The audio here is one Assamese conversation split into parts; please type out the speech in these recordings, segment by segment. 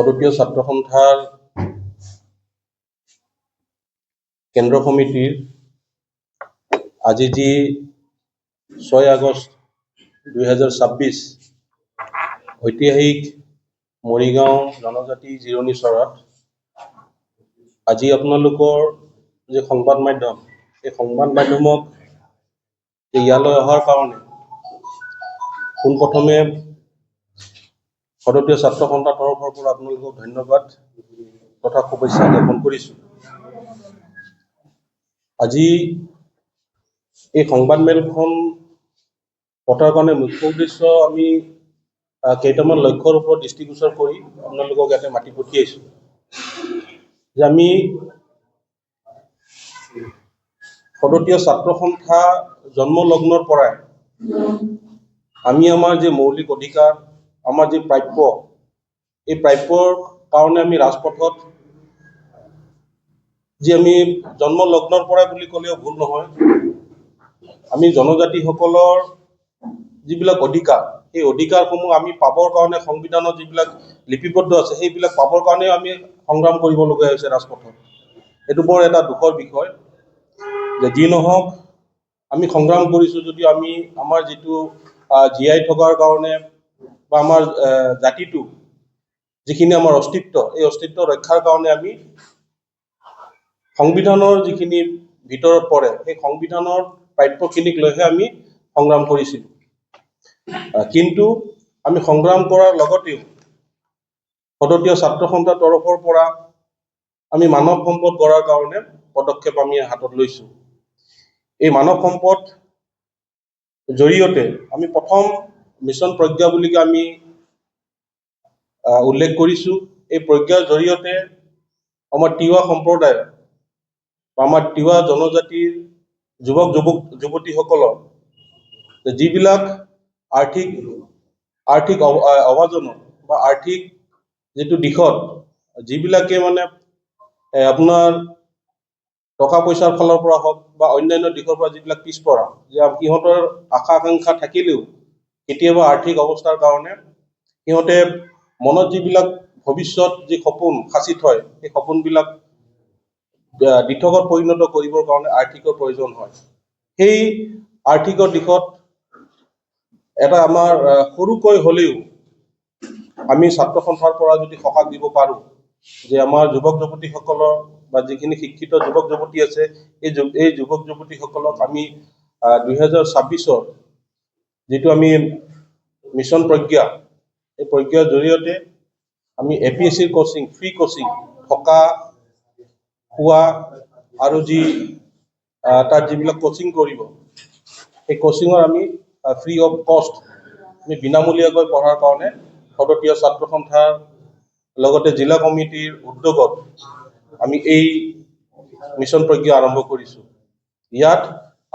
সদতীয় ছাত্ৰ সন্থাৰ কেন্দ্ৰ কমিটিৰ আজি যি 6 আগষ্ট 2026 ঐতিহাসিক মৰিগাঁও জনজাতি জিৰণি চৰত আজি আপোনালোকৰ যে সংবাদ মাধ্যম এই সংবাদ মাধ্যমক ইয়ালৈ অহাৰ কাৰণে পোনপ্ৰথমে সদতীয় ছাত্ৰ সন্থাৰ তৰফৰ পৰা আপোনালোকক ধন্যবাদ তথা শুভেচ্ছা জ্ঞাপন কৰিছোঁ। আজি এই সংবাদ মেলখন পতাৰ কাৰণে মুখ্য উদ্দেশ্য আমি কেইটামান লক্ষ্যৰ ওপৰত দৃষ্টিগোচৰ কৰি আপোনালোকক ইয়াতে মাতি পঠিয়াইছোঁ যে আমি সদতীয় ছাত্ৰ সন্থা জন্মলগ্নৰ পৰাই আমি আমাৰ যে মৌলিক অধিকাৰ আমাৰ যে প্ৰাপ্য এই প্ৰাপ্যৰ কাৰণে আমি ৰাজপথত যে আমি জন্মলগ্নৰ পৰাই বুলি ক'লেও ভুল নহয় আমি জনজাতিসকলৰ যিবিলাক অধিকাৰ এই অধিকাৰসমূহ আমি পাবৰ কাৰণে সংবিধানত যিবিলাক লিপিবদ্ধ আছে সেইবিলাক পাবৰ কাৰণে আমি সংগ্ৰাম কৰিবলগীয়া হৈছে ৰাজপথত। এইটো বৰ এটা দুখৰ বিষয় যে যি নহওক আমি সংগ্ৰাম কৰিছোঁ যদিও আমি আমাৰ যিটো জীয়াই থকাৰ কাৰণে বা আমাৰ জাতিটো যিখিনি আমাৰ অস্তিত্ব এই অস্তিত্ব ৰক্ষাৰ কাৰণে আমি সংবিধানৰ যিখিনি ভিতৰত পৰে সেই সংবিধানৰ প্ৰাপ্যখিনিক লৈহে আমি সংগ্ৰাম কৰিছিলোঁ। কিন্তু আমি সংগ্ৰাম কৰাৰ লগতেও সদতীয় ছাত্ৰ সন্থাৰ তৰফৰ পৰা আমি মানৱ সম্পদ গঢ়াৰ কাৰণে পদক্ষেপ আমি হাতত লৈছোঁ। এই মানৱ সম্পদ জৰিয়তে আমি প্ৰথম মিছন প্ৰজ্ঞা বুলি আমি উল্লেখ কৰিছোঁ। এই প্ৰজ্ঞাৰ জৰিয়তে আমাৰ তিৱা সম্প্ৰদায়ৰ বা আমাৰ তিৱা জনজাতিৰ যুৱক যুৱতীসকলৰ যিবিলাক আৰ্থিক অভাজনত বা আৰ্থিক যিটো দিশত যিবিলাকে মানে আপোনাৰ টকা পইচাৰ ফালৰ পৰা হওক বা অন্যান্য দিশৰ পৰা যিবিলাক পিছপৰা যে সিহঁতৰ আশা আকাংক্ষা থাকিলেও কেতিয়াবা আৰ্থিক অৱস্থাৰ কাৰণে সিহঁতে মনত যিবিলাক ভৱিষ্যত যি সপোন সাঁচি থয় সেই সপোনবিলাক দিঠকত পৰিণত কৰিবৰ কাৰণে আৰ্থিকৰ প্ৰয়োজন হয়। সেই আৰ্থিকৰ দিশত এটা আমাৰ সৰুকৈ হ'লেও আমি ছাত্ৰ সন্থাৰ পৰা যদি সকাহ দিব পাৰোঁ যে আমাৰ যুৱক যুৱতীসকলৰ বা যিখিনি শিক্ষিত যুৱক যুৱতী আছে এই যুৱক যুৱতীসকলক আমি 2026 যিটো আমি মিছন প্ৰজ্ঞা এই প্ৰজ্ঞাৰ জৰিয়তে আমি APSCৰ কোচিং ফ্ৰী কোচিং থকা খোৱা আৰু যি তাত যিবিলাক কোচিং কৰিব সেই কোচিঙৰ আমি ফ্ৰী অফ কষ্ট আমি বিনামূলীয়াকৈ পঢ়াৰ কাৰণে সদতীয় ছাত্ৰ সন্থাৰ লগতে জিলা কমিটিৰ উদ্যোগত আমি এই মিছন প্ৰজ্ঞা আৰম্ভ কৰিছোঁ। ইয়াত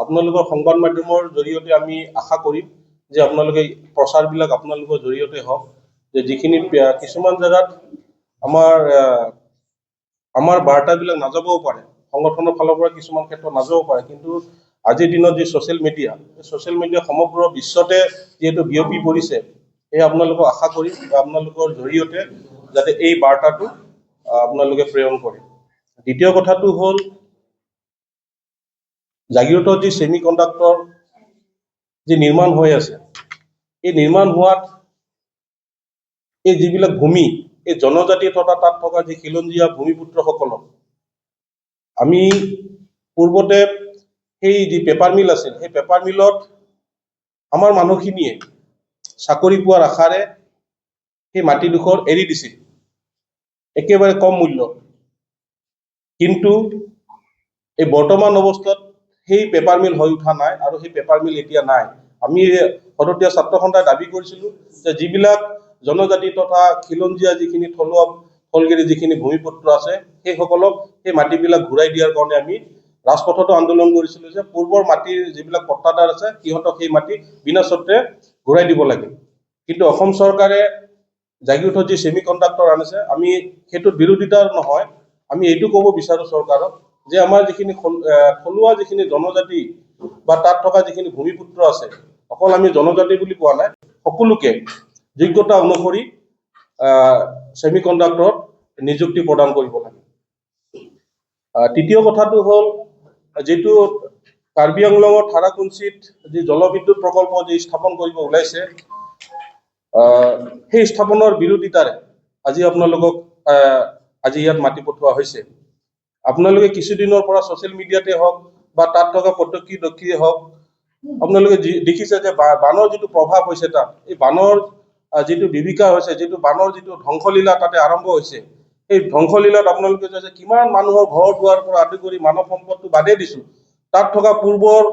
আপোনালোকৰ সংবাদ মাধ্যমৰ জৰিয়তে আমি আশা কৰিম যে আপোনালোকে প্ৰচাৰবিলাক আপোনালোকৰ জৰিয়তে হওক যে যিখিনি কিছুমান জেগাত আমাৰ বাৰ্তাবিলাক নাযাবও পাৰে সংগঠনৰ ফালৰ পৰা কিছুমান ক্ষেত্ৰত নাযাবও পাৰে কিন্তু আজিৰ দিনত যি ছ'চিয়েল মিডিয়া সমগ্ৰ বিশ্বতে যিহেতু বিয়পি পৰিছে সেই আপোনালোকক আশা কৰিম আপোনালোকৰ জৰিয়তে যাতে এই বাৰ্তাটো আপোনালোকে প্ৰেৰণ কৰে। দ্বিতীয় কথাটো হ'ল জাগিৰোডত যি ছেমি কণ্ডাক্টৰ যি নিৰ্মাণ হৈ আছে এই নিৰ্মাণ হোৱাত এই যিবিলাক ভূমি এই জনজাতি তথা তাত থকা যি খিলঞ্জীয়া ভূমিপুত্ৰসকলক আমি পূৰ্বতে সেই যি পেপাৰ মিল আছিল সেই পেপাৰ মিলত আমাৰ মানুহখিনিয়ে চাকৰি পোৱাৰ আশাৰে সেই মাটিডোখৰ এৰি দিছিল একেবাৰে কম মূল্যত। কিন্তু এই বৰ্তমান অৱস্থাত সেই পেপাৰ মিল হৈ উঠা নাই আৰু সেই পেপাৰ মিল এতিয়া নাই। আমি সদতীয় ছাত্ৰ সন্থাই দাবী কৰিছিলোঁ যে যিবিলাক জনজাতি তথা খিলঞ্জীয়া যিখিনি থলগিৰি যিখিনি ভূমিপুত্ৰ আছে সেইসকলক সেই মাটিবিলাক ঘূৰাই দিয়াৰ কাৰণে আমি ৰাজপথতো আন্দোলন কৰিছিলোঁ যে পূৰ্বৰ মাটিৰ যিবিলাক পট্টাদাৰ আছে সিহঁতক সেই মাটি বিনা চৰ্তে ঘূৰাই দিব লাগে। কিন্তু অসম চৰকাৰে জাগিৰোডত যি ছেমি কণ্ডাক্টৰ আনিছে আমি সেইটোৰ বিৰোধিতা নহয় আমি এইটো ক'ব বিচাৰোঁ চৰকাৰক যে আমাৰ যিখিনি থলুৱা যিখিনি জনজাতি বা তাত থকা যিখিনি ভূমিপুত্ৰ আছে অকল আমি জনজাতি বুলি কোৱা নাই সকলোকে যোগ্যতা অনুসৰি ছেমিকণ্ডাক্টৰত নিযুক্তি প্ৰদান কৰিব লাগে। তৃতীয় কথাটো হ'ল যিটো কাৰ্বি আংলঙৰ থাৰাকুঞ্চিত যি জলবিদ্যুৎ প্ৰকল্প যি স্থাপন কৰিব ওলাইছে, সেই স্থাপনৰ বিৰোধিতাৰে আজি আপোনালোকক আজি ইয়াত মাতি পঠোৱা হৈছে। আপোনালোকে কিছুদিনৰ পৰা ছ'চিয়েল মিডিয়াতে হওক বা তাত থকা প্ৰত্যক্ষদৰ্শীয়ে হওক, আপোনালোকে দেখিছে যে বানৰ যিটো প্ৰভাৱ হৈছে তাত, এই বানৰ যিটো বিভীষিকা হৈছে, যিটো বানৰ যিটো ধ্বংসলীলা তাতে আৰম্ভ হৈছে, এই ধ্বংসলীলাত আপোনালোকে যে কিমান মানুহৰ ঘৰ দুৱাৰ পৰা আদি কৰি মানৱ সম্পদটো বাদেই দিছো, তাত থকা পূৰ্বৰ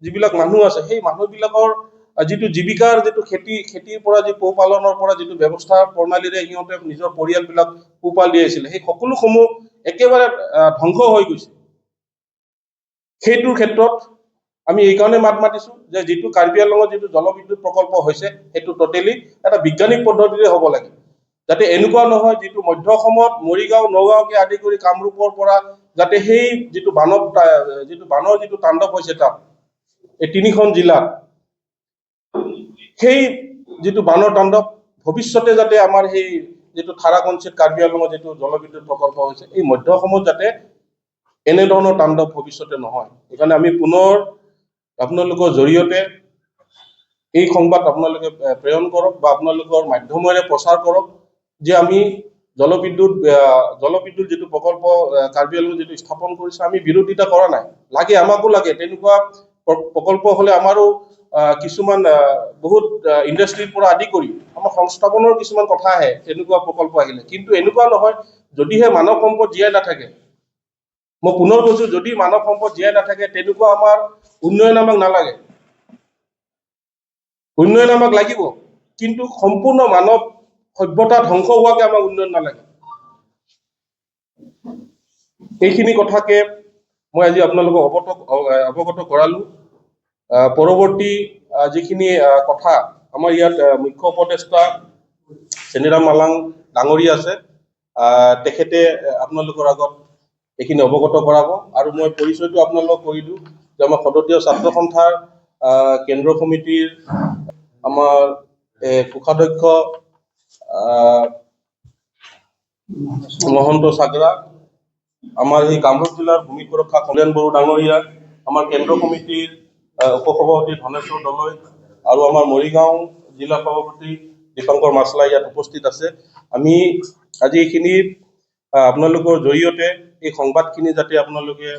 যিবিলাক মানুহ আছে, সেই মানুহবিলাকৰ যিটো জীৱিকাৰ যিটো খেতিৰ পৰা যি পশুপালনৰ পৰা যিটো ব্যৱস্থা প্ৰণালীৰে সিহঁতে নিজৰ পৰিয়ালবিলাক পোহপাল দি আহিছিলে, সেই সকলোসমূহ একেবাৰে ধ্বংস হৈ গৈছে। সেইটোৰ ক্ষেত্ৰত আমি এইকাৰণে মাত মাতিছো যে যিটো কাৰ্বি আংলঙত যিটো জলবিদ্যুৎ প্ৰকল্প হৈছে, সেইটো টোটেলি এটা বৈজ্ঞানিক পদ্ধতিৰে হ'ব লাগে, যাতে এনেকুৱা নহয় যিটো মধ্য অসমত মৰিগাঁও নগাঁওকে আদি কৰি কামৰূপৰ পৰা যাতে সেই যিটো বানৰ যিটো তাণ্ডৱ হৈছে তাত এই 3খন জিলাত, সেই যিটো বানৰ তাণ্ডৱ ভৱিষ্যতে যাতে আমাৰ সেই যিটো থাৰাকুঞ্চিত কাৰ্বি আংলঙৰ যিটো জলবিদ্যুৎ প্ৰকল্প হৈছে, এই মধ্য অসমত যাতে এনেধৰণৰ তাণ্ডৱ ভৱিষ্যতে নহয়। সেইকাৰণে আমি পুনৰ আপোনালোকৰ জৰিয়তে এই সংবাদ আপোনালোকে প্ৰেৰণ কৰক বা আপোনালোকৰ মাধ্যমেৰে প্ৰচাৰ কৰক যে আমি জলবিদ্যুৎ যিটো প্ৰকল্প কাৰ্বি আংলঙত যিটো স্থাপন কৰিছে, আমি বিৰোধিতা কৰা নাই। লাগে, আমাকো লাগে, তেনেকুৱা প্ৰকল্প হলে আমাৰো কিছুমান বহুত ইণ্ডাষ্ট্ৰীৰ পৰা আদি কৰি আমাৰ সংস্থাপনৰ কিছুমান কথা আহে তেনেকুৱা প্ৰকল্প আহিলে। কিন্তু এনেকুৱা নহয়, যদিহে মানৱ সম্পদ জীয়াই নাথাকে, মই পুনৰ কৈছো, যদি মানৱ সম্পদ জীয়াই নাথাকে তেনেকুৱা আমাৰ উন্নয়ন আমাক নালাগে। উন্নয়ন আমাক লাগিব, কিন্তু সম্পূৰ্ণ মানৱ সভ্যতা ধ্বংস হোৱাকে আমাক উন্নয়ন নালাগে। এইখিনি কথাকে মই আজি আপোনালোকক অৱগত কৰালো। পৰৱৰ্তী যিখিনি কথা আমাৰ ইয়াত মুখ্য উপদেষ্টা চেনিৰাম মালাং ডাঙৰীয়া আছে, তেখেতে আপোনালোকৰ আগত এইখিনি অৱগত কৰাব। আৰু মই পৰিচয়টো আপোনালোকক কৰি দিওঁ যে আমাৰ সদতীয় ছাত্ৰ সন্থাৰ কেন্দ্ৰ সমিতিৰ আমাৰ কোষাধ্যক্ষ মহন্ত চাগৰা, আমাৰ এই কামৰূপ জিলাৰ ভূমি সুৰক্ষা কল্যাণ বড়ো ডাঙৰীয়া, আমাৰ কেন্দ্ৰ সমিতিৰ উপসভাপতি ধনেশ্বৰ দলৈ, আৰু আমাৰ মৰিগাঁও জিলা সভাপতি দীপংকৰ মাছলা ইয়াত উপস্থিত আছে। আমি আজি এইখিনি আপোনালোকৰ জৰিয়তে এই সংবাদখিনি যাতে আপোনালোকে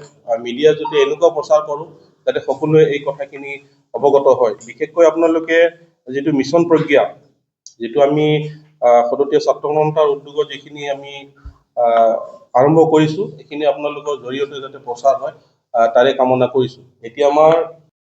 মিডিয়াত যদি এনেকুৱা প্ৰচাৰ কৰোঁ যাতে সকলোৱে এই কথাখিনি অৱগত হয়। বিশেষকৈ আপোনালোকে যিটো মিছন প্ৰজ্ঞা, যিটো আমি সদতীয় ছাত্ৰ সন্থাৰ উদ্যোগত যিখিনি আমি আৰম্ভ কৰিছো, এইখিনি আপোনালোকৰ জৰিয়তে যাতে প্ৰচাৰ হয় তাৰে কামনা কৰিছো। এতিয়া আমাৰ